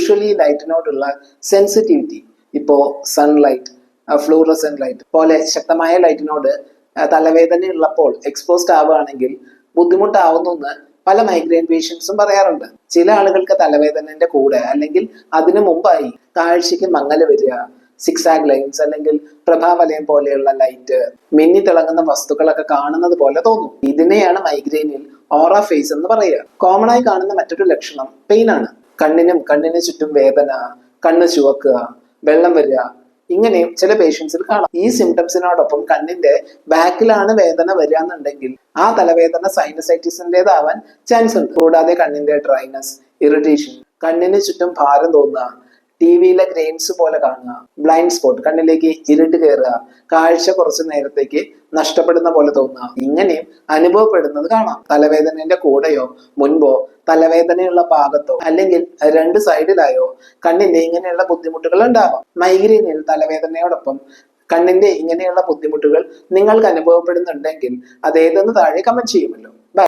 Usually ലൈറ്റിനോടുള്ള sensitivity, ഇപ്പോൾ sunlight, fluorescent light പോലെ ശക്തമായ ലൈറ്റിനോട് തലവേദന ഉള്ളപ്പോൾ എക്സ്പോസ്ഡ് ആവുകയാണെങ്കിൽ ബുദ്ധിമുട്ടാവുന്നു എന്ന് പല മൈഗ്രെയിൻ പേഷ്യൻസും പറയാറുണ്ട്. ചില ആളുകൾക്ക് തലവേദനന്റെ കൂടെ അല്ലെങ്കിൽ അതിനു മുമ്പായി കാഴ്ചയ്ക്ക് മങ്ങല് വരിക, സിക്സാഗ് ലൈൻസ് അല്ലെങ്കിൽ പ്രഭാവലയം പോലെയുള്ള ലൈറ്റ്, മിന്നി തിളങ്ങുന്ന വസ്തുക്കളൊക്കെ കാണുന്നത് പോലെ തോന്നും. ഇതിനെയാണ് മൈഗ്രെയിനിൽ ഓറ ഫേസ് എന്ന് പറയുക. കോമൺ ആയി കാണുന്ന മറ്റൊരു ലക്ഷണം പെയിൻ ആണ്. കണ്ണിന് ചുറ്റും വേദന, കണ്ണ് ചുവക്കുക, വെള്ളം വരിക, ഇങ്ങനെയും ചില പേഷ്യൻസിൽ കാണാം. ഈ സിംറ്റംസിനോടൊപ്പം കണ്ണിന്റെ ബാക്കിലാണ് വേദന വരിക എന്നുണ്ടെങ്കിൽ ആ തലവേദന സൈനസൈറ്റിസിൻ്റെതാവാൻ ചാൻസ് ഉണ്ട്. കൂടാതെ കണ്ണിന്റെ ഡ്രൈനസ്, ഇറിറ്റേഷൻ, കണ്ണിന് ചുറ്റും ഭാരം തോന്നുക, ടിവിയിലെ ഗ്രെയിൻസ് പോലെ കാണുക, ബ്ലൈൻഡ് സ്പോട്ട്, കണ്ണിലേക്ക് ഇരുട്ട് കയറുക, കാഴ്ച കുറച്ചു നേരത്തേക്ക് നഷ്ടപ്പെടുന്ന പോലെ തോന്നുക, ഇങ്ങനെയും അനുഭവപ്പെടുന്നത് കാണാം. തലവേദനന്റെ കൂടെയോ മുൻപോ തലവേദനയുള്ള ഭാഗത്തോ അല്ലെങ്കിൽ രണ്ട് സൈഡിലായോ കണ്ണിന്റെ ഇങ്ങനെയുള്ള ബുദ്ധിമുട്ടുകൾ ഉണ്ടാവാം. മൈഗ്രെയിനിൽ തലവേദനയോടൊപ്പം കണ്ണിന്റെ ഇങ്ങനെയുള്ള ബുദ്ധിമുട്ടുകൾ നിങ്ങൾക്ക് അനുഭവപ്പെടുന്നുണ്ടെങ്കിൽ അതേതെന്ന് താഴെ കമന്റ് ചെയ്യുമല്ലോ.